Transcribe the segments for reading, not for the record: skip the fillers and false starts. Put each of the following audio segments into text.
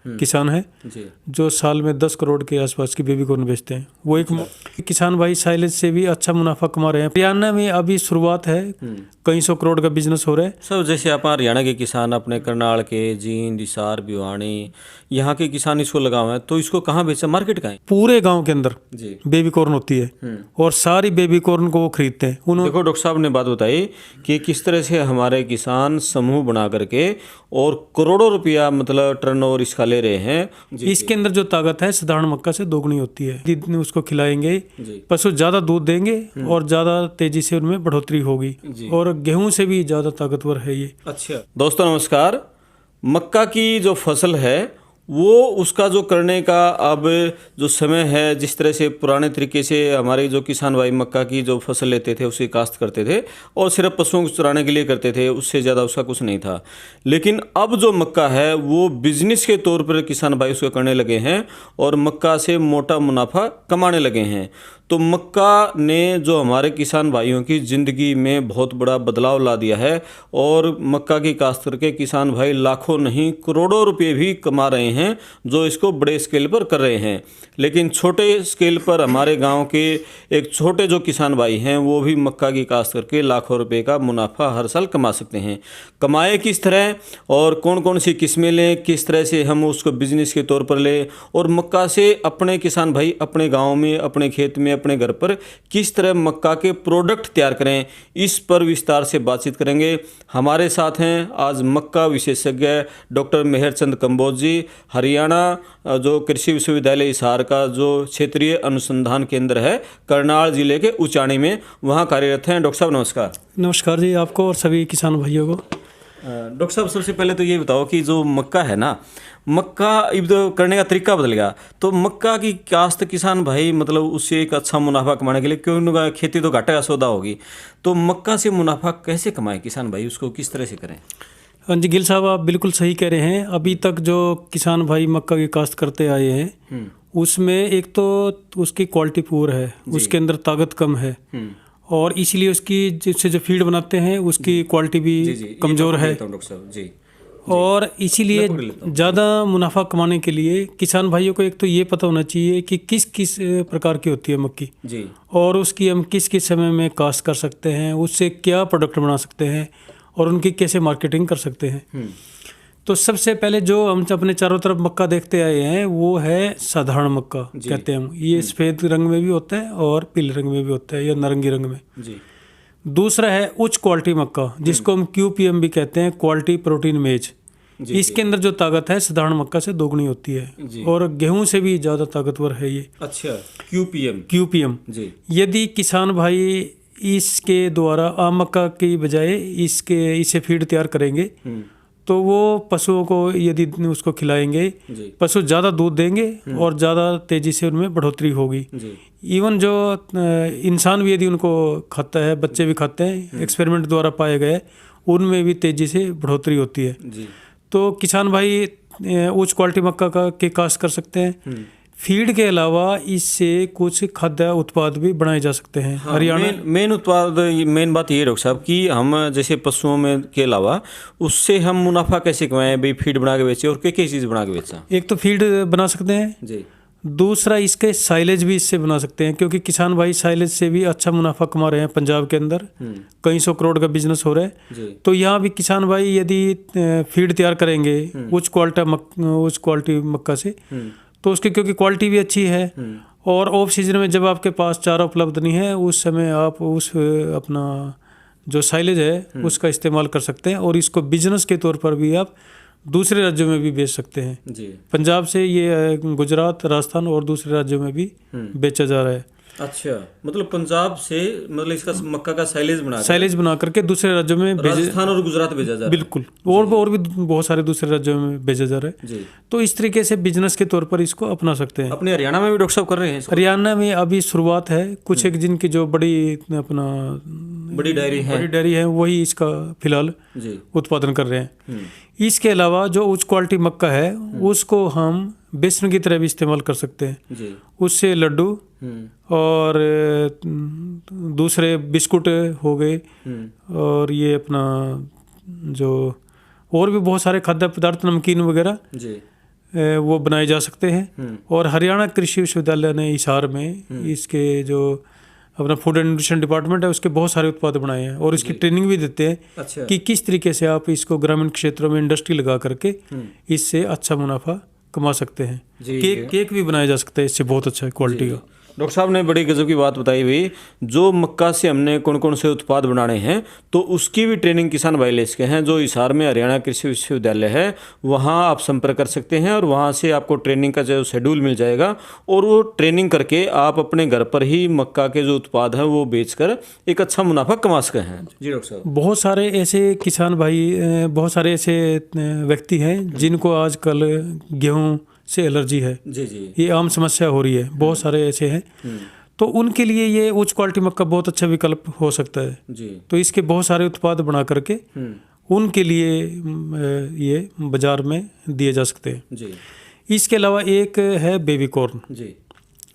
किसान है जो साल में 10 करोड़ के आसपास की बेबी कॉर्न बेचते हैं। वो एक किसान भाई साइलेज से भी अच्छा मुनाफा कमा रहे हैं। हरियाणा में अभी शुरुआत है, कई 100 करोड़ का बिजनेस हो रहा है। सर जैसे आप हरियाणा के किसान अपने करनाल के, जींद, हिसार, भिवानी, यहाँ के किसान इसको लगाए हैं, तो इसको कहाँ बेचा, मार्केट कहाँ है? पूरे गांव के अंदर बेबी कॉर्न होती है और सारी बेबी कॉर्न को वो खरीदते हैं। देखो डॉक्टर साहब ने बात बताई कि किस तरह से हमारे किसान समूह बना करके और करोड़ों रुपया मतलब टर्नओवर इसका ले रहे हैं। इसके अंदर जो ताकत है साधारण मक्का से दोगुनी होती है। जितने उसको खिलाएंगे पशु ज्यादा दूध देंगे और ज्यादा तेजी से उनमें बढ़ोतरी होगी और गेहूं से भी ज्यादा ताकतवर है ये। अच्छा दोस्तों नमस्कार। मक्का की जो फसल है वो उसका जो करने का अब जो समय है, जिस तरह से पुराने तरीके से हमारे जो किसान भाई मक्का की जो फसल लेते थे उसकी काश्त करते थे और सिर्फ पशुओं को चराने के लिए करते थे, उससे ज़्यादा उसका कुछ नहीं था। लेकिन अब जो मक्का है वो बिजनेस के तौर पर किसान भाई उसको करने लगे हैं और मक्का से मोटा मुनाफा कमाने लगे हैं। तो मक्का ने जो हमारे किसान भाइयों की ज़िंदगी में बहुत बड़ा बदलाव ला दिया है और मक्का की काश्त करके किसान भाई लाखों नहीं करोड़ों रुपए भी कमा रहे हैं, जो इसको बड़े स्केल पर कर रहे हैं। लेकिन छोटे स्केल पर हमारे गांव के एक छोटे जो किसान भाई हैं वो भी मक्का की काश्त करके लाखों रुपए का मुनाफा हर साल कमा सकते हैं। कमाए किस तरह और कौन कौन सी किस्में लें, किस तरह से हम उसको बिजनेस के तौर पर लें और मक्का से अपने किसान भाई अपने गाँव में, अपने खेत में, अपने घर पर किस तरह मक्का के प्रोडक्ट तैयार करें, इस पर विस्तार से बातचीत करेंगे। हमारे साथ हैं आज मक्का विशेषज्ञ डॉक्टर मेहरचंद कंबोज जी, हरियाणा जो कृषि विश्वविद्यालय हिसार का जो क्षेत्रीय अनुसंधान केंद्र है करनाल जिले के उचानी में, वहाँ कार्यरत हैं। डॉक्टर साहब नमस्कार। नमस्कार जी आपको और सभी किसान भाइयों को। डॉक्टर साहब सबसे पहले तो ये बताओ कि जो मक्का है ना, मक्का इब्द करने का तरीका बदल गया, तो मक्का की काश्त किसान भाई मतलब उससे एक अच्छा मुनाफा कमाने के लिए, क्यों खेती तो घाटे का सौदा होगी, तो मक्का से मुनाफा कैसे कमाए किसान भाई, उसको किस तरह से करें? हाँ जी गिल साहब आप बिल्कुल सही कह रहे हैं। अभी तक जो किसान भाई मक्का की काश्त करते आए हैं उसमें एक तो उसकी क्वालिटी पुअर है, उसके अंदर ताकत कम है और इसीलिए उसकी जिससे जो फीड बनाते हैं उसकी क्वालिटी भी कमज़ोर है और इसीलिए ज़्यादा मुनाफा कमाने के लिए किसान भाइयों को एक तो ये पता होना चाहिए कि किस किस प्रकार की होती है मक्की और उसकी हम किस किस समय में काश्त कर सकते हैं, उससे क्या प्रोडक्ट बना सकते हैं और उनकी कैसे मार्केटिंग कर सकते हैं। तो सबसे पहले जो हम अपने चारों तरफ मक्का देखते आए हैं वो है साधारण मक्का कहते हैं हम। ये सफ़ेद रंग में भी होता है और पीले रंग में भी होता है या नारंगी रंग में। दूसरा है उच्च क्वालिटी मक्का जिसको हम QPM भी कहते हैं, क्वालिटी प्रोटीन मेज। इसके अंदर जो ताकत है साधारण मक्का से दोगुनी होती है और गेहूं से भी ज़्यादा ताकतवर है ये। अच्छा QPM जी। यदि किसान भाई इसके द्वारा आम मक्का की बजाय इसे फीड तैयार करेंगे तो वो पशुओं को यदि उसको खिलाएंगे पशु ज़्यादा दूध देंगे और ज़्यादा तेज़ी से उनमें बढ़ोतरी होगी। इवन जो इंसान भी यदि उनको खाता है, बच्चे भी खाते हैं, एक्सपेरिमेंट द्वारा पाए गए, उनमें भी तेज़ी से बढ़ोतरी होती है। तो किसान भाई उच्च क्वालिटी मक्का के काश्त कर सकते हैं। फीड के अलावा इससे कुछ खाद्य उत्पाद भी बनाए जा सकते हैं। हाँ, हरियाणा मेन बात ये डॉक्टर साहब कि हम जैसे पशुओं में के अलावा उससे हम मुनाफा कैसे कमाएं भाई, फीड बना के बेचें और क्या चीज़ बना के बेचें? एक तो फीड बना सकते हैं जी, दूसरा इसके साइलेज भी इससे बना सकते हैं क्योंकि किसान भाई साइलेज से भी अच्छा मुनाफा कमा रहे हैं। पंजाब के अंदर कई 100 करोड़ का बिजनेस हो रहा है। तो यहाँ भी किसान भाई यदि फीड तैयार करेंगे उच्च क्वालिटी मक्का से तो उसकी क्योंकि क्वालिटी भी अच्छी है और ऑफ सीजन में जब आपके पास चारा उपलब्ध नहीं है उस समय आप उस अपना जो साइलेज है उसका इस्तेमाल कर सकते हैं और इसको बिजनेस के तौर पर भी आप दूसरे राज्यों में भी बेच सकते हैं जी। पंजाब से ये गुजरात, राजस्थान और दूसरे राज्यों में भी बेचा जा रहा है। अच्छा, मतलब पंजाब से मतलब इसका मक्का का साइलेज बना करके दूसरे राज्यों में राजस्थान और गुजरात भेजा जा रहा है। बिल्कुल, और भी बहुत सारे दूसरे राज्यों में भेजा जा रहा है जी। तो इस तरीके से बिजनेस के तौर पर इसको अपना सकते हैं। अपने हरियाणा में भी डॉक्टर साहब कर रहे हैं? हरियाणा में अभी शुरुआत है, कुछ एक जिनकी जो बड़ी डेयरी है वही इसका फिलहाल उत्पादन कर रहे हैं। इसके अलावा जो उच्च क्वालिटी मक्का है उसको हम बेसन की तरह भी इस्तेमाल कर सकते हैं जी। उससे लड्डू और दूसरे बिस्कुट हो गए और ये अपना जो और भी बहुत सारे खाद्य पदार्थ, नमकीन वगैरह वो बनाए जा सकते हैं। और हरियाणा कृषि विश्वविद्यालय ने हिसार में इसके जो अपना फूड एंड न्यूट्रिशन डिपार्टमेंट है उसके बहुत सारे उत्पाद बनाए हैं और इसकी ट्रेनिंग भी देते हैं। अच्छा। कि किस तरीके से आप इसको ग्रामीण क्षेत्रों में इंडस्ट्री लगा करके इससे अच्छा मुनाफा कमा सकते हैं। केक भी बनाया जा सकता है इससे, बहुत अच्छा क्वालिटी का। डॉक्टर साहब ने बड़ी गजब की बात बताई हुई, जो मक्का से हमने कौन कौन से उत्पाद बनाने हैं तो उसकी भी ट्रेनिंग किसान भाई ले सके हैं। जो हिसार में हरियाणा कृषि विश्वविद्यालय है वहाँ आप संपर्क कर सकते हैं और वहाँ से आपको ट्रेनिंग का जो शेड्यूल मिल जाएगा और वो ट्रेनिंग करके आप अपने घर पर ही मक्का के जो उत्पाद हैं वो बेचकर एक अच्छा मुनाफा कमा सके हैं। जी डॉक्टर साहब। बहुत सारे ऐसे किसान भाई, बहुत सारे ऐसे व्यक्ति हैं जिनको आजकल गेहूँ से एलर्जी है। जी जी। ये आम समस्या हो रही है, बहुत सारे ऐसे हैं। तो उनके लिए ये उच्च क्वालिटी मक्का बहुत अच्छा विकल्प हो सकता है। जी। तो इसके बहुत सारे उत्पाद बना करके उनके लिए ये बाजार में दिए जा सकते हैं। जी। इसके अलावा एक है बेबी कॉर्न। जी।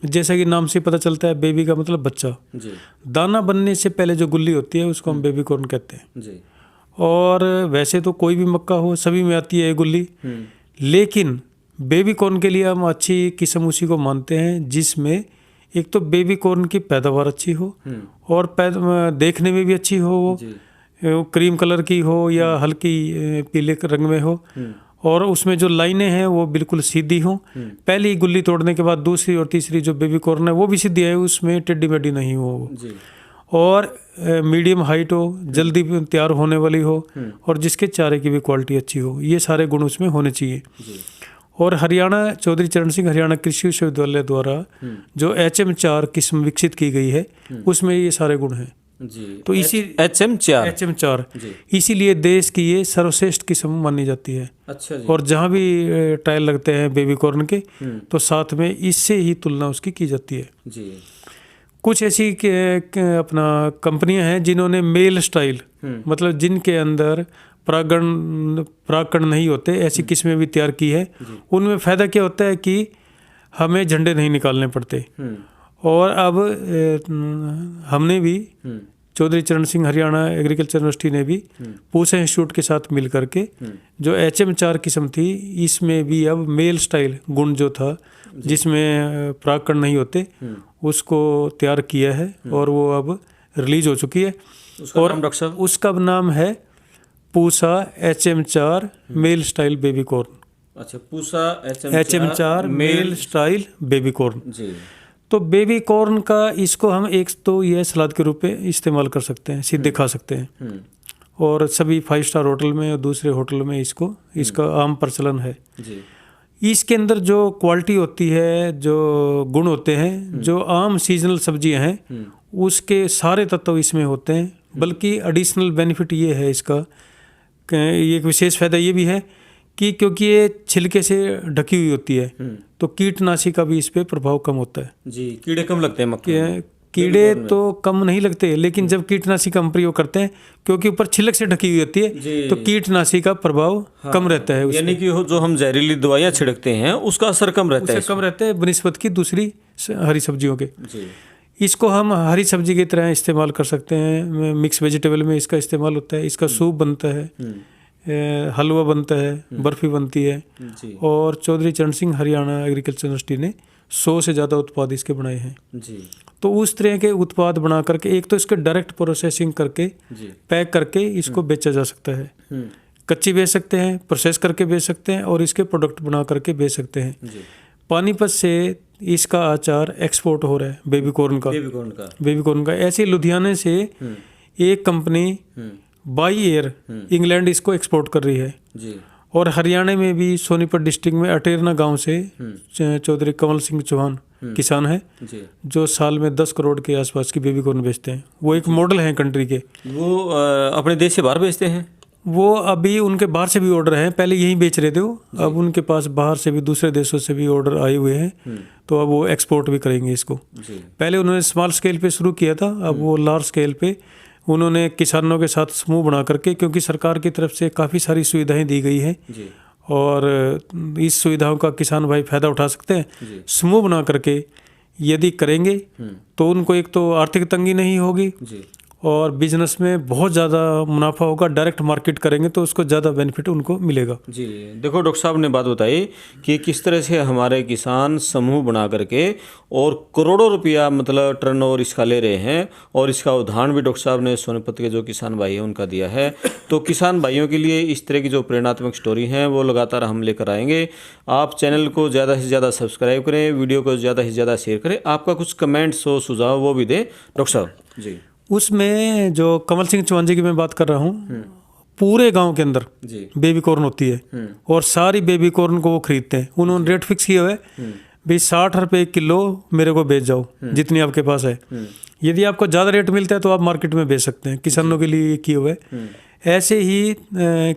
जैसा कि नाम से पता चलता है, बेबी का मतलब बच्चा। जी। दाना बनने से पहले जो गुल्ली होती है उसको हम बेबी कॉर्न कहते हैं। जी। और वैसे तो कोई भी मक्का हो सभी में आती है ये गुल्ली, लेकिन बेबी कॉर्न के लिए हम अच्छी किस्म उसी को मानते हैं जिसमें एक तो बेबी कॉर्न की पैदावार अच्छी हो और देखने में भी अच्छी हो, वो क्रीम कलर की हो या हल्की पीले रंग में हो, और उसमें जो लाइनें हैं वो बिल्कुल सीधी हो। पहली गुल्ली तोड़ने के बाद दूसरी और तीसरी जो बेबी कॉर्न है वो भी सीधी है, उसमें टेढ़ी मेढ़ी नहीं हो वो। और मीडियम हाइट हो, जल्दी तैयार होने वाली हो और जिसके चारे की भी क्वालिटी अच्छी हो। ये सारे गुण उसमें होने चाहिए। और हरियाणा चौधरी चरण सिंह हरियाणा कृषि विश्वविद्यालय द्वारा जो HM4 किस्म विकसित की गई है उसमें ये सारे गुण हैं। जी। तो इसी HM4 इसीलिए देश की ये सर्वश्रेष्ठ किस्म मानी जाती है। अच्छा जी। और जहाँ भी ट्रायल लगते हैं बेबी कॉर्न के तो साथ में इससे ही तुलना उसकी की जाती है। जी। कुछ ऐसी अपना कंपनियां हैं जिन्होंने मेल स्टाइल, मतलब जिनके अंदर परागकण नहीं होते, ऐसी किस्में भी तैयार की है। उनमें फ़ायदा क्या होता है कि हमें झंडे नहीं निकालने पड़ते। और अब हमने भी चौधरी चरण सिंह हरियाणा एग्रीकल्चर यूनिवर्सिटी ने भी पूसा इंस्टीट्यूट के साथ मिल करके जो HM4 किस्म थी इसमें भी अब मेल स्टाइल गुण जो था जिसमें परागकण नहीं होते उसको तैयार किया है और वो अब रिलीज हो चुकी है। और उसका नाम है Pusa HM4 male style baby corn. अच्छा, Pusa HM4 male style baby corn. जी। तो बेबी कॉर्न का इसको हम एक तो यह सलाद के रूप में इस्तेमाल कर सकते हैं, सीधे खा सकते हैं। और सभी 5 स्टार होटल में और दूसरे होटल में इसका आम प्रचलन है। जी। इसके अंदर जो क्वालिटी होती है, जो गुण होते हैं, जो आम सीजनल सब्जियां हैं उसके सारे तत्व इसमें होते हैं। बल्कि एडिशनल बेनिफिट ये है इसका, एक विशेष फायदा ये भी है कि क्योंकि ये छिलके से ढकी हुई होती है तो कीटनाशी का भी इस पे प्रभाव कम होता है। जी। कीड़े कम लगते हैं मक्के में? कीड़े तो कम नहीं लगते, लेकिन जब कीटनाशी का हम प्रयोग करते हैं क्योंकि ऊपर छिलक से ढकी हुई होती है तो कीटनाशी का प्रभाव कम रहता है। यानी कि जो हम जहरीली दवाइयाँ छिड़कते हैं उसका असर कम रहता है, कम रहता है बनिस्बत की दूसरी हरी सब्जियों के। इसको हम हरी सब्जी की तरह इस्तेमाल कर सकते हैं। मिक्स वेजिटेबल में इसका इस्तेमाल होता है। इसका सूप बनता है, हलवा बनता है, बर्फी बनती है। और चौधरी चरण सिंह हरियाणा एग्रीकल्चर यूनिवर्सिटी ने 100 से ज़्यादा उत्पाद इसके बनाए हैं। जी। तो उस तरह के उत्पाद बना करके एक तो इसके डायरेक्ट प्रोसेसिंग करके पैक करके इसको बेचा जा सकता है। कच्ची बेच सकते हैं, प्रोसेस करके बेच सकते हैं और इसके प्रोडक्ट बना करके बेच सकते हैं। पानीपत से इसका आचार एक्सपोर्ट हो रहा है बेबी कॉर्न का। ऐसे लुधियाने से एक कंपनी बाई एयर इंग्लैंड इसको एक्सपोर्ट कर रही है। जी। और हरियाणा में भी सोनीपत डिस्ट्रिक्ट में अटेरना गांव से चौधरी कमल सिंह चौहान किसान है जो साल में 10 करोड़ के आसपास की बेबी कॉर्न बेचते हैं। वो एक मॉडल हैं कंट्री के। वो अपने देश से बाहर बेचते हैं? वो अभी उनके बाहर से भी ऑर्डर हैं, पहले यहीं बेच रहे थे वो, अब उनके पास बाहर से भी दूसरे देशों से भी ऑर्डर आए हुए हैं तो अब वो एक्सपोर्ट भी करेंगे इसको। पहले उन्होंने स्मॉल स्केल पे शुरू किया था, अब वो लार्ज स्केल पे उन्होंने किसानों के साथ समूह बना करके, क्योंकि सरकार की तरफ से काफ़ी सारी सुविधाएं दी गई हैं और इस सुविधाओं का किसान भाई फायदा उठा सकते हैं। समूह बना करके यदि करेंगे तो उनको एक तो आर्थिक तंगी नहीं होगी और बिजनेस में बहुत ज़्यादा मुनाफा होगा। डायरेक्ट मार्केट करेंगे तो उसको ज़्यादा बेनिफिट उनको मिलेगा। जी, देखो डॉक्टर साहब ने बात बताई कि किस तरह से हमारे किसान समूह बना करके और करोड़ों रुपया मतलब टर्नओवर इसका ले रहे हैं, और इसका उदाहरण भी डॉक्टर साहब ने सोनीपत के जो किसान भाई हैं उनका दिया है। तो किसान भाइयों के लिए इस तरह की जो प्रेरणात्मक स्टोरी हैं वो लगातार हम लेकर आएंगे। आप चैनल को ज़्यादा से ज़्यादा सब्सक्राइब करें, वीडियो को ज़्यादा से ज़्यादा शेयर करें, आपका कुछ कमेंट्स हो सुझाव वो भी दें डॉक्टर साहब। जी, उसमें जो कमल सिंह चौहान जी की मैं बात कर रहा हूँ, पूरे गांव के अंदर जी, बेबी कॉर्न होती है और सारी बेबी कॉर्न को वो खरीदते हैं। उन्होंने रेट फिक्स किया हुआ है भाई 60 रुपये किलो मेरे को बेच जाओ जितनी आपके पास है। यदि आपको ज़्यादा रेट मिलता है तो आप मार्केट में बेच सकते हैं। किसानों के लिए किए हुए ऐसे ही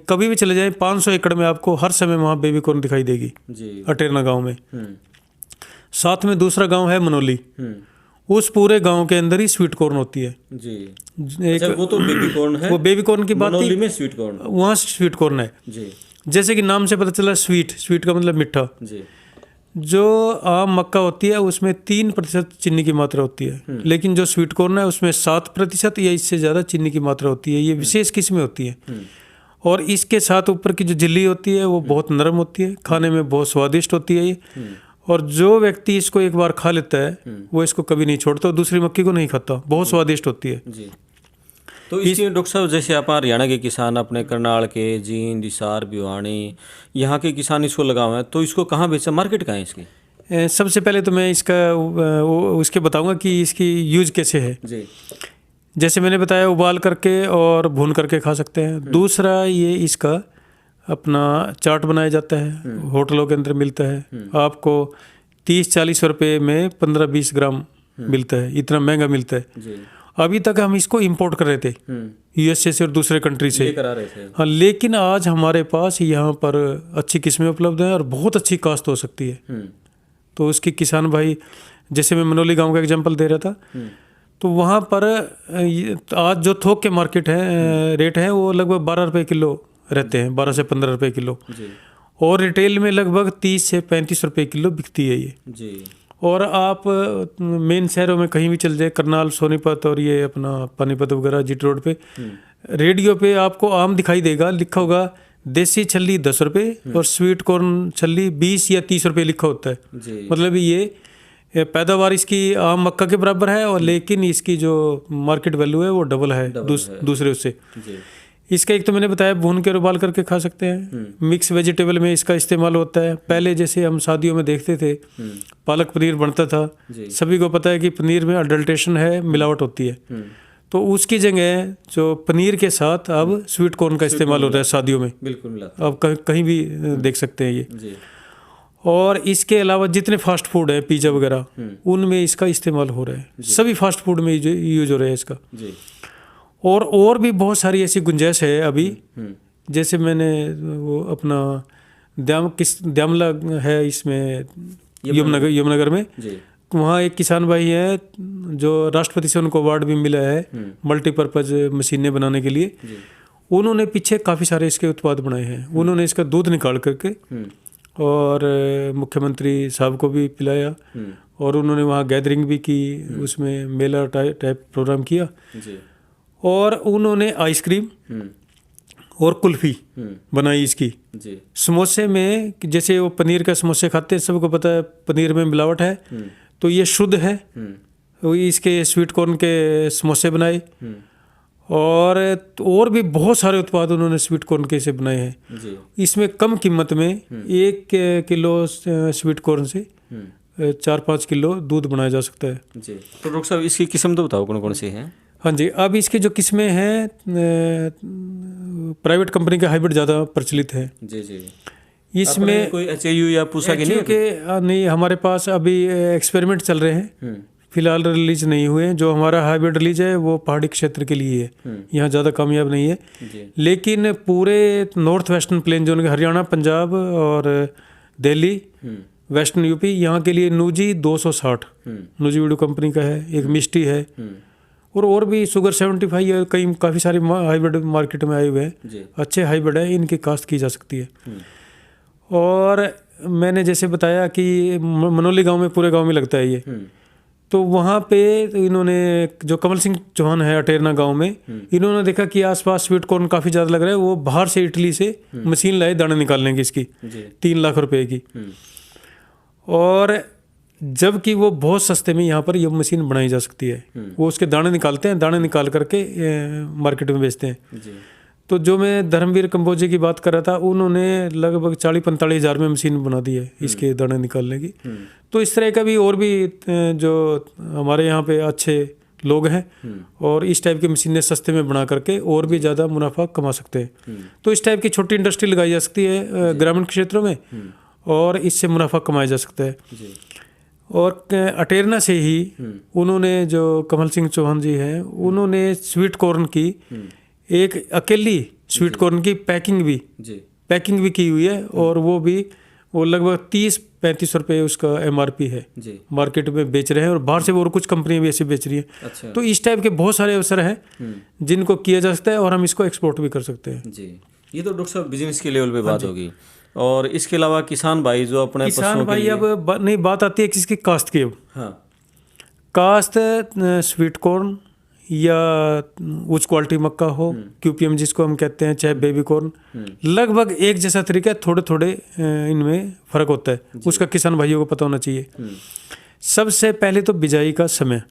कभी भी चले जाएं 500 एकड़ में आपको हर समय वहाँ बेबी कॉर्न दिखाई देगी जी, अटेरना गाँव में। साथ में दूसरा गाँव है मनोली, उस पूरे गांव के अंदर ही स्वीट कॉर्न होती है। जी, एक अच्छा, वो तो बेबी कॉर्न है, वो बेबी कॉर्न की बात मनोली थी, में स्वीट कॉर्न। वहाँ स्वीट कॉर्न है। जी, जैसे कि नाम से पता चला स्वीट का मतलब मीठा। जी, जो आम मक्का होती है उसमें 3% चीनी की मात्रा होती है, लेकिन जो स्वीट कॉर्न है उसमें 7% या इससे ज़्यादा चीनी की मात्रा होती है। ये विशेष किस्में होती है और इसके साथ ऊपर की जो झिल्ली होती है वो बहुत नरम होती है, खाने में बहुत स्वादिष्ट होती है ये। और जो व्यक्ति इसको एक बार खा लेता है वो इसको कभी नहीं छोड़ता, दूसरी मक्की को नहीं खाता, बहुत स्वादिष्ट होती है। जी, तो इसके डॉक्टर साहब जैसे आप हरियाणा के किसान, अपने करनाल के, जींद, हिसार, भिवानी, यहाँ के किसान इसको लगाए हैं, तो इसको कहाँ बेचा, मार्केट कहाँ है इसकी? सबसे पहले तो मैं इसका उसके बताऊंगा कि इसकी यूज कैसे है। जी, जैसे मैंने बताया उबाल करके और भून करके खा सकते हैं। दूसरा ये इसका अपना चाट बनाया जाता है, होटलों के अंदर मिलता है आपको 30-40 रुपये में 15-20 ग्राम मिलता है, इतना महंगा मिलता है। जी, अभी तक हम इसको इंपोर्ट कर रहे थे यूएसए से और दूसरे कंट्री से, लेकर आ रहे थे। हाँ, लेकिन आज हमारे पास यहाँ पर अच्छी किस्में उपलब्ध हैं और बहुत अच्छी काश्त हो सकती है। तो उसकी किसान भाई, जैसे मैं मनोली गांव का एग्जांपल दे रहा था, तो वहाँ पर आज जो थोक के मार्केट है रेट है वो लगभग 12 रुपये किलो रहते हैं, 12 से 15 रुपये किलो। जी, और रिटेल में लगभग 30 से 35 रुपये किलो बिकती है ये। जी, और आप मेन शहरों में कहीं भी चल जाए, करनाल, सोनीपत और ये अपना पानीपत वगैरह जीटी रोड पे, रेडियो पे आपको आम दिखाई देगा, लिखा होगा देसी छल्ली 10 रुपये और स्वीट कॉर्न छल्ली 20 या 30 रुपये लिखा होता है। जी, मतलब ये पैदावार इसकी आम मक्का के बराबर है और लेकिन इसकी जो मार्केट वैल्यू है वो डबल है दूसरे उससे। जी, इसका एक तो मैंने बताया भून के और उबाल करके खा सकते हैं। मिक्स वेजिटेबल में इसका इस्तेमाल होता है। पहले जैसे हम शादियों में देखते थे पालक पनीर बनता था, सभी को पता है कि पनीर में अडल्ट्रेशन है, मिलावट होती है। तो उसकी जगह जो पनीर के साथ अब स्वीट कॉर्न का इस्तेमाल हो रहा है शादियों में, बिल्कुल मिला। अब कहीं भी देख सकते हैं ये। जी, और इसके अलावा जितने फास्ट फूड है, पिज़्ज़ा वगैरह, उनमें इसका इस्तेमाल हो रहा है। सभी फास्ट फूड में यूज हो रहा है इसका। जी, और भी बहुत सारी ऐसी गुंजाइश है अभी। जैसे मैंने वो अपना द्यामला है इसमें यमुनानगर में, वहाँ एक किसान भाई है जो राष्ट्रपति से उनको अवार्ड भी मिला है मल्टीपर्पज़ मशीनें बनाने के लिए। उन्होंने पीछे काफ़ी सारे इसके उत्पाद बनाए हैं। उन्होंने इसका दूध निकाल करके और मुख्यमंत्री साहब को भी पिलाया और उन्होंने वहाँ गैदरिंग भी की, उसमें मेला टाइप प्रोग्राम किया। और उन्होंने आइसक्रीम और कुल्फ़ी बनाई इसकी। समोसे में जैसे वो पनीर का समोसे खाते हैं, सबको पता है पनीर में मिलावट है, तो ये शुद्ध है। इसके स्वीट कॉर्न के समोसे बनाए और भी बहुत सारे उत्पाद उन्होंने स्वीट कॉर्न के से बनाए हैं। इसमें कम कीमत में 1 किलो स्वीट कॉर्न से 4-5 किलो दूध बनाया जा सकता है। जी, तो डॉक्टर साहब इसकी किस्म तो बताओ कौन कौन सी हैं? हाँ जी, अब इसकी जो किस्में हैं प्राइवेट कंपनी के हाइब्रिड ज़्यादा प्रचलित है। जी, जी, इसमें कोई HAU या पूसा के नहीं, हमारे पास अभी एक्सपेरिमेंट चल रहे हैं, फिलहाल रिलीज नहीं हुए। जो हमारा हाइब्रिड रिलीज है वो पहाड़ी क्षेत्र के लिए है, यहाँ ज़्यादा कामयाब नहीं है। लेकिन पूरे नॉर्थ वेस्टर्न प्लेन जोन के हरियाणा, पंजाब और दिल्ली, वेस्टर्न यूपी, यहाँ के लिए नूजी 260 नूजी वीडियो कंपनी का है, एक मिस्टी है और भी शुगर 75 है। कई काफ़ी सारे हाइब्रिड मार्केट में आए हुए हैं, अच्छे हाइब्रिड है, इनकी काश्त की जा सकती है। और मैंने जैसे बताया कि मनोली गांव में पूरे गांव में लगता है ये, तो वहाँ पे इन्होंने जो कमल सिंह चौहान है अटेरना गांव में, इन्होंने देखा कि आसपास स्वीट कॉर्न काफ़ी ज़्यादा लग रहा है। वो बाहर से इटली से मशीन लाए दाने निकालने की इसकी 3 लाख रुपए की, और जबकि वो बहुत सस्ते में यहाँ पर ये मशीन बनाई जा सकती है। वो उसके दाने निकालते हैं, दाने निकाल करके मार्केट में बेचते हैं। तो जो मैं धर्मवीर कंबोजे की बात कर रहा था, उन्होंने लगभग 40-45 हज़ार में मशीन बना दी है इसके दाने निकालने की। तो इस तरह का भी और भी जो हमारे यहाँ पे अच्छे लोग हैं और इस टाइप की मशीनें सस्ते में बना करके और भी ज़्यादा मुनाफा कमा सकते हैं। तो इस टाइप की छोटी इंडस्ट्री लगाई जा सकती है ग्रामीण क्षेत्रों में, और इससे मुनाफा कमाया जा सकता है। और अटेरना से ही उन्होंने, जो कमल सिंह चौहान जी हैं, उन्होंने स्वीट कॉर्न की एक अकेली स्वीट कॉर्न की पैकिंग भी की हुई है, और वो लगभग 30-35 रुपये उसका MRP है, मार्केट में बेच रहे हैं। और बाहर से वो और कुछ कंपनियां भी ऐसे बेच रही हैं। अच्छा। तो इस टाइप के बहुत सारे अवसर हैं जिनको किया जा सकता है, और हम इसको एक्सपोर्ट भी कर सकते हैं। जी, ये तो डॉक्टर साहब बिजनेस के लेवल पे बात होगी। और इसके अलावा किसान भाई जो अपने किसान भाई, अब नहीं बात आती है किसकी कास्ट की। अब हाँ, कास्ट स्वीट कॉर्न या उच्च क्वालिटी मक्का हो, QPM जिसको हम कहते हैं, चाहे बेबी कॉर्न, लगभग एक जैसा तरीका है। थोड़े थोड़े इनमें फ़र्क होता है, उसका किसान भाइयों को पता होना चाहिए। सबसे पहले तो बिजाई का समय,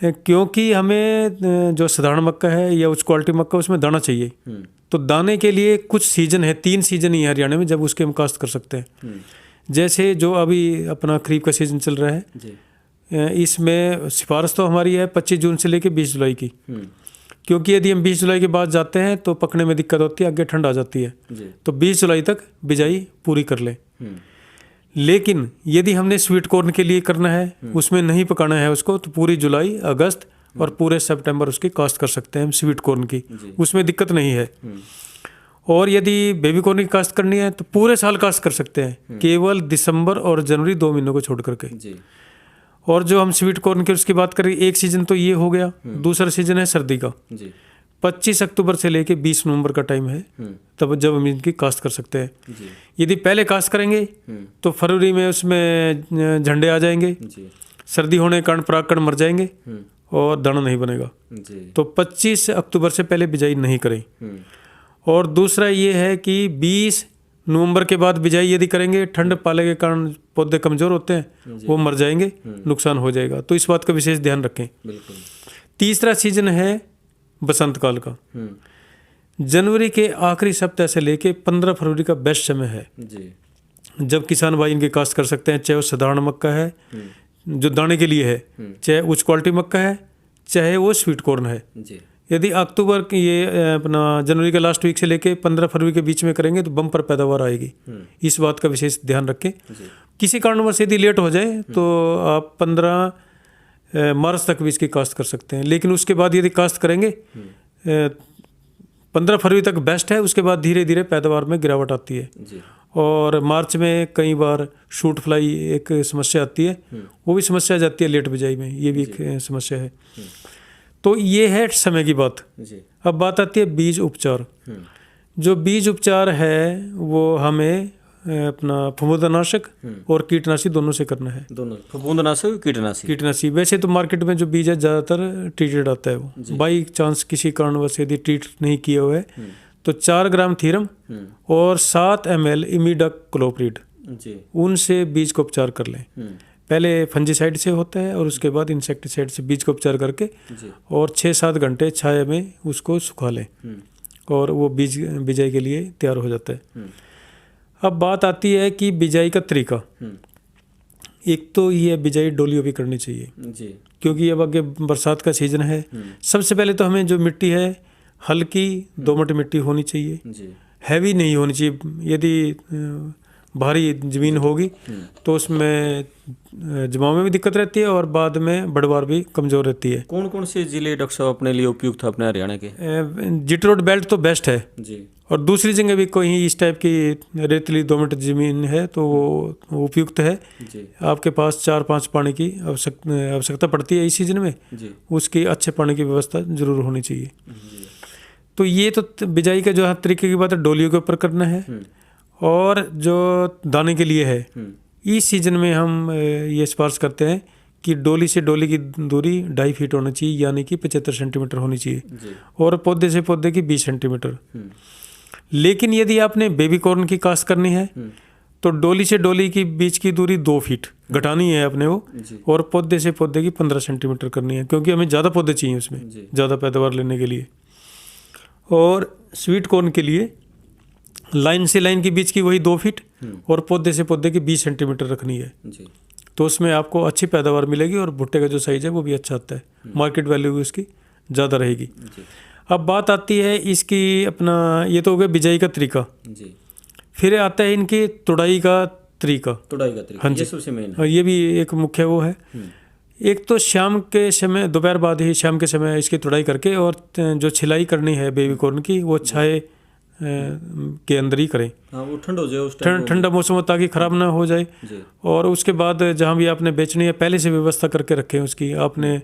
क्योंकि हमें जो साधारण मक्का है या उच्च क्वालिटी मक्का, उसमें दाना चाहिए। तो दाने के लिए कुछ सीजन है, 3 सीजन ही है हरियाणा में जब उसके हम काश्त कर सकते हैं। जैसे जो अभी अपना खरीफ का सीजन चल रहा है, इसमें सिफारिश तो हमारी है 25 जून से लेकर 20 जुलाई की, क्योंकि यदि हम 20 जुलाई के बाद जाते हैं तो पकने में दिक्कत होती है, आगे ठंड आ जाती है। तो 20 जुलाई तक बिजाई पूरी कर लें। लेकिन यदि हमने स्वीट कॉर्न के लिए करना है, उसमें नहीं पकाना है उसको, तो पूरी जुलाई, अगस्त और पूरे सितंबर उसकी काश्त कर सकते हैं हम स्वीट कॉर्न की, उसमें दिक्कत नहीं है। और यदि बेबी कॉर्न की काश्त करनी है तो पूरे साल काश्त कर सकते हैं, केवल दिसंबर और जनवरी 2 महीनों को छोड़ करके। और जो हम स्वीट कॉर्न की उसकी बात करें, एक सीजन तो ये हो गया, दूसरा सीजन है सर्दी का। 25 अक्टूबर से लेके 20 नवंबर का टाइम है, तब जब हम इनकी काश्त कर सकते हैं। यदि पहले काश्त करेंगे तो फरवरी में उसमें झंडे आ जाएंगे, सर्दी होने के कारण परागकण मर जाएंगे और दाना नहीं बनेगा। तो 25 अक्टूबर से पहले बिजाई नहीं करें। और दूसरा ये है कि 20 नवंबर के बाद बिजाई यदि करेंगे, ठंड पाले के कारण पौधे कमज़ोर होते हैं, वो मर जाएंगे, नुकसान हो जाएगा। तो इस बात का विशेष ध्यान रखें। तीसरा सीजन है बसंत काल का। जनवरी के आखिरी सप्ताह से लेके 15 फरवरी का बेस्ट समय है जब किसान भाई इनकी काश्त कर सकते हैं। चाहे वो साधारण मक्का है जो दाने के लिए है, चाहे उच्च क्वालिटी मक्का है, चाहे वो स्वीट कॉर्न है। यदि अक्टूबर की ये अपना जनवरी के लास्ट वीक से लेके 15 फरवरी के बीच में करेंगे तो बम्पर पैदावार आएगी। इस बात का विशेष ध्यान रखें। किसी कारणवश यदि लेट हो जाए तो आप 15 मार्च तक भी इसकी काश्त कर सकते हैं। लेकिन उसके बाद यदि काश्त करेंगे 15 फरवरी तक बेस्ट है, उसके बाद धीरे धीरे पैदावार में गिरावट आती है। और मार्च में कई बार शूट फ्लाई एक समस्या आती है, वो भी समस्या आ जाती है लेट बिजाई में, ये भी एक समस्या है। तो ये है समय की बात। अब बात आती है बीज उपचार। जो बीज उपचार है वो हमें अपना फफूंदनाशक और कीटनाशी दोनों से करना है। दोनों, फफूंदनाशक, कीटनाशी। वैसे तो मार्केट में जो बीज है ज़्यादातर ट्रीटेड आता है। वो बाई चांस किसी कारणवश यदि ट्रीट नहीं किया हुआ है तो 4 ग्राम थीरम और 7 ml इमिडाक्लोप्रिड, उनसे बीज को उपचार कर लें। पहले फंजीसाइड से होता है और उसके बाद इंसेक्टिसाइड से बीज को उपचार करके और 6-7 घंटे छाया में उसको सुखा लें और वो बीज बिजाई के लिए तैयार हो जाता है। अब बात आती है कि बिजाई का तरीका। एक तो ये बिजाई डोलियों भी करनी चाहिए क्योंकि अब आगे बरसात का सीजन है। सबसे पहले तो हमें जो मिट्टी है हल्की दोमट मिट्टी होनी चाहिए, हैवी नहीं होनी चाहिए। यदि भारी ज़मीन होगी तो उसमें जमाव में भी दिक्कत रहती है और बाद में बढ़वार भी कमज़ोर रहती है। कौन कौन से जिले डॉक्टर साहब अपने लिए उपयुक्त है अपने हरियाणा के? जीटी रोड बेल्ट तो बेस्ट है और दूसरी जगह भी कोई इस टाइप की रेतली दोमट ज़मीन है तो वो उपयुक्त है। आपके पास 4-5 पानी की आवश्यकता पड़ती है इस सीजन में, उसकी अच्छे पानी की व्यवस्था जरूर होनी चाहिए। तो ये तो बिजाई का जो तरीके की बात है डोलियों के ऊपर करना है। और जो दाने के लिए है इस सीजन में हम ये सिफारिश करते हैं कि डोली से डोली की दूरी 2.5 फीट होनी चाहिए, यानी कि 75 सेंटीमीटर होनी चाहिए, जी। और पौधे से पौधे की 20 सेंटीमीटर। लेकिन यदि आपने बेबी कॉर्न की काश्त करनी है तो डोली से डोली की बीच की दूरी 2 फीट घटानी है अपने वो, जी। और पौधे से पौधे की 15 सेंटीमीटर करनी है, क्योंकि हमें ज़्यादा पौधे चाहिए उसमें, जी। ज़्यादा पैदावार लेने के लिए। और स्वीट कॉर्न के लिए लाइन से लाइन के बीच की वही 2 फीट और पौधे से पौधे की 20 सेंटीमीटर रखनी है, जी। तो उसमें आपको अच्छी पैदावार मिलेगी और भुट्टे का जो साइज है वो भी अच्छा आता है, मार्केट वैल्यू भी उसकी ज़्यादा रहेगी। जी। अब बात आती है इसकी अपना, ये तो हो गया बिजाई का तरीका, जी। फिर आता है इनकी तुड़ाई का तरीका। तुड़ाई का तरीका, हाँ जी, ये सबसे मेन है। और ये भी एक मुख्य वो है। एक तो शाम के समय, दोपहर बाद ही शाम के समय इसकी तुड़ाई करके, और जो छिलाई करनी है बेबी कॉर्न की वो छाए के अंदर ही करें। हाँ, वो ठंड हो जाए उस टाइम। ठंडा मौसम हो ताकि ख़राब ना हो जाए। जी। और उसके बाद जहाँ भी आपने बेचनी है पहले से व्यवस्था करके रखें उसकी। आपने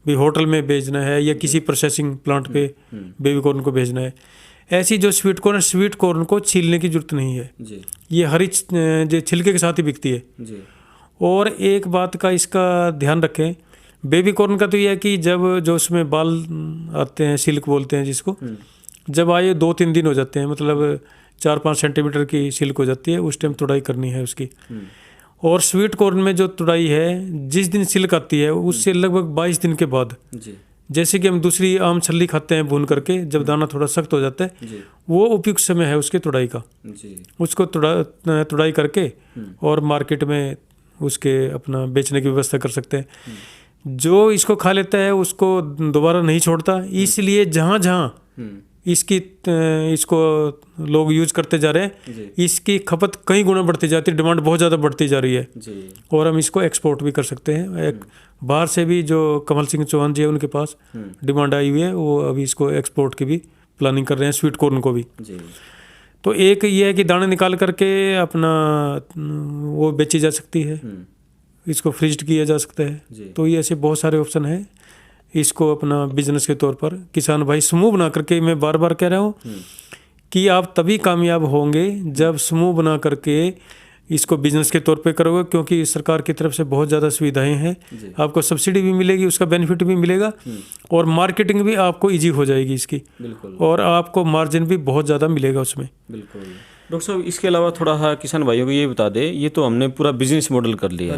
भी होटल में बेचना है या किसी प्रोसेसिंग प्लांट पे बेबी कॉर्न को भेजना है, ऐसी जो स्वीट कॉर्न को छीलने की जरूरत नहीं है। जी। ये हरी जो छिलके के साथ ही बिकती है। जी। और एक बात का इसका ध्यान रखें, बेबी कॉर्न का तो यह है कि जब जो उसमें बाल आते हैं, सिल्क बोलते हैं जिसको, जब आए 2-3 दिन हो जाते हैं, मतलब 4-5 सेंटीमीटर की सिल्क हो जाती है, उस टाइम तुड़ाई करनी है उसकी। और स्वीट कॉर्न में जो तुड़ाई है, जिस दिन सिल्क आती है उससे लगभग 22 दिन के बाद, जी। जैसे कि हम दूसरी आम छल्ली खाते हैं भून करके, जब दाना थोड़ा सख्त हो जाता है, जी। वो उपयुक्त समय है उसके तुड़ाई का। जी। उसको तुड़ाई करके और मार्केट में उसके अपना बेचने की व्यवस्था कर सकते हैं। जो इसको खा लेता है उसको दोबारा नहीं छोड़ता, इसलिए जहाँ जहाँ इसको लोग यूज करते जा रहे हैं, इसकी खपत कई गुना बढ़ती जाती है, डिमांड बहुत ज़्यादा बढ़ती जा रही है। जी। और हम इसको एक्सपोर्ट भी कर सकते हैं। एक बाहर से भी जो कमल सिंह चौहान जी है उनके पास डिमांड आई हुई है, वो अभी इसको एक्सपोर्ट की भी प्लानिंग कर रहे हैं, स्वीट कॉर्न को भी। जी। तो एक ये है कि दाने निकाल करके अपना वो बेची जा सकती है, इसको फ्रीज किया जा सकता है। तो ये ऐसे बहुत सारे ऑप्शन हैं। इसको अपना बिजनेस के तौर पर किसान भाई समूह बना करके, मैं बार बार कह रहा हूँ कि आप तभी कामयाब होंगे जब समूह बना करके इसको बिजनेस के तौर पे करोगे, क्योंकि सरकार की तरफ से बहुत ज़्यादा सुविधाएं हैं। आपको सब्सिडी भी मिलेगी, उसका बेनिफिट भी मिलेगा, और मार्केटिंग भी आपको इजी हो जाएगी इसकी। बिल्कुल। और आपको मार्जिन भी बहुत ज़्यादा मिलेगा उसमें। बिल्कुल। डॉक्टर साहब, इसके अलावा थोड़ा सा किसान भाइयों को ये बता दें, ये तो हमने पूरा बिजनेस मॉडल कर लिया।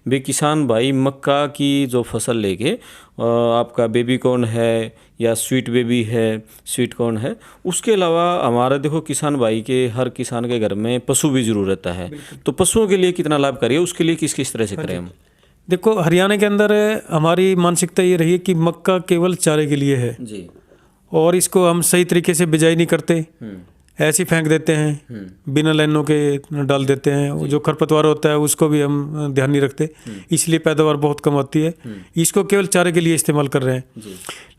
बे किसान भाई मक्का की जो फसल लेके आपका बेबी कॉर्न है या स्वीट बेबी है, स्वीट कॉर्न है, उसके अलावा हमारा देखो किसान भाई के, हर किसान के घर में पशु भी जरूर रहता है। तो पशुओं के लिए कितना लाभकारी है, उसके लिए किस किस तरह से करें हम? देखो, हरियाणा के अंदर हमारी मानसिकता ये रही है कि मक्का केवल चारे के लिए है जी। और इसको हम सही तरीके से बिजाई नहीं करते, ऐसे ही फेंक देते हैं, बिना लाइनों के डाल देते हैं। जो खरपतवार होता है उसको भी हम ध्यान नहीं रखते, इसलिए पैदावार बहुत कम आती है। इसको केवल चारे के लिए इस्तेमाल कर रहे हैं।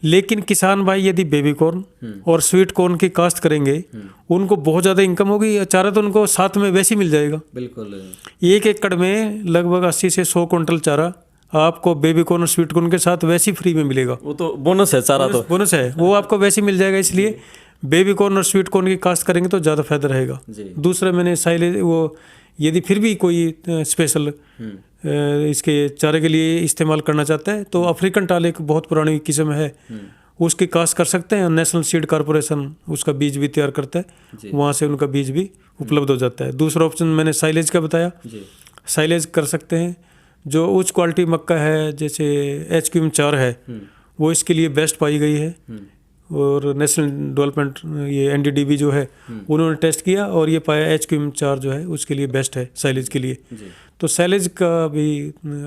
लेकिन किसान भाई यदि बेबी कॉर्न और स्वीट कॉर्न की काश्त करेंगे, उनको बहुत ज़्यादा इनकम होगी। चारा तो उनको साथ में वैसे ही मिल जाएगा। बिल्कुल। 1 एकड़ में लगभग 80 से 100 क्विंटल चारा आपको बेबी कॉर्न और स्वीट कॉर्न के साथ वैसे ही फ्री में मिलेगा। वो तो बोनस है, चारा तो बोनस है, वो आपको वैसे ही मिल जाएगा। इसलिए बेबी कॉर्न और स्वीट कॉर्न की काश्त करेंगे तो ज़्यादा फायदा रहेगा। दूसरा, मैंने साइलेज वो यदि फिर भी कोई स्पेशल इसके चारे के लिए इस्तेमाल करना चाहता है तो अफ्रीकन टाल एक बहुत पुरानी किस्म है, उसकी काश्त कर सकते हैं। नेशनल सीड कॉर्पोरेशन उसका बीज भी तैयार करता है, वहाँ से उनका बीज भी उपलब्ध हो जाता है। दूसरा ऑप्शन मैंने साइलेज का बताया, साइलेज कर सकते हैं। जो उच्च क्वालिटी मक्का है, जैसे HQM4 है, वो इसके लिए बेस्ट पाई गई है। और नेशनल डेवलपमेंट ये NDDB जो है, उन्होंने टेस्ट किया और ये पाया HQM4 जो है उसके लिए बेस्ट है साइलेज के लिए। तो साइलेज का भी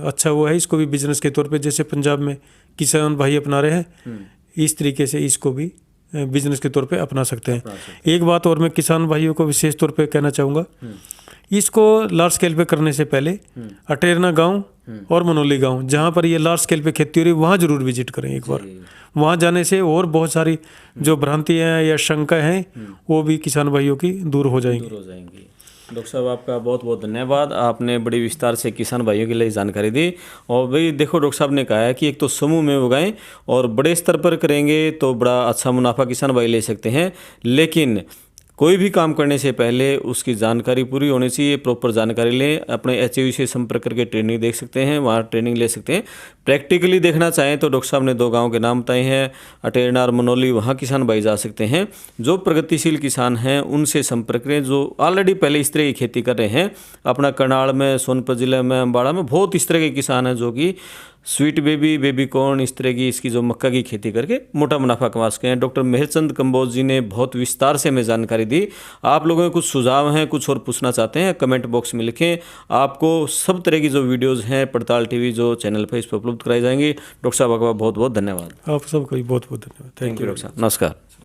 अच्छा हुआ है, इसको भी बिजनेस के तौर पे, जैसे पंजाब में किसान भाई अपना रहे हैं, इस तरीके से इसको भी बिजनेस के तौर पे अपना सकते हैं। एक बात और मैं किसान भाइयों को विशेष तौर पे कहना चाहूँगा, इसको लार्ज स्केल पे करने से पहले अटेरना गांव और मनोली गांव, जहाँ पर ये लार्ज स्केल पे खेती हो रही है, वहाँ जरूर विजिट करें एक बार। वहाँ जाने से और बहुत सारी जो भ्रांतियाँ या शंका हैं वो भी किसान भाइयों की दूर हो जाएंगी। डॉक्टर साहब, आपका बहुत बहुत धन्यवाद। आपने बड़ी विस्तार से किसान भाइयों के लिए जानकारी दी। और भाई देखो, डॉक्टर साहब ने कहा है कि एक तो समूह में उगाएं और बड़े स्तर पर करेंगे तो बड़ा अच्छा मुनाफा किसान भाई ले सकते हैं। लेकिन कोई भी काम करने से पहले उसकी जानकारी पूरी होनी चाहिए, प्रॉपर जानकारी लें। अपने HAV से संपर्क करके ट्रेनिंग देख सकते हैं, वहाँ ट्रेनिंग ले सकते हैं। प्रैक्टिकली देखना चाहें तो डॉक्टर साहब ने 2 गांव के नाम बताए हैं, अटेरनार, मनोली, वहाँ किसान भाई जा सकते हैं। जो प्रगतिशील किसान हैं उनसे संपर्क करें, जो ऑलरेडी पहले इस तरह की खेती कर रहे हैं। अपना करनाल में, सोनभद्र जिले में, अम्बाड़ा में बहुत इस तरह के किसान हैं जो कि स्वीट बेबी, बेबी कॉर्न, इस तरह की इसकी जो मक्का की खेती करके मोटा मुनाफा कमा सके हैं। डॉक्टर मेहरचंद कंबोज जी ने बहुत विस्तार से हमें जानकारी दी। आप लोगों के कुछ सुझाव हैं, कुछ और पूछना चाहते हैं, कमेंट बॉक्स में लिखें। आपको सब तरह की जो वीडियोज़ हैं पड़ताल TV जो चैनल पर इस पर उपलब्ध कराई जाएंगी। डॉक्टर साहब आपका बहुत बहुत धन्यवाद। आप सबका भी बहुत बहुत धन्यवाद। थैंक यू डॉक्टर साहब, नमस्कार।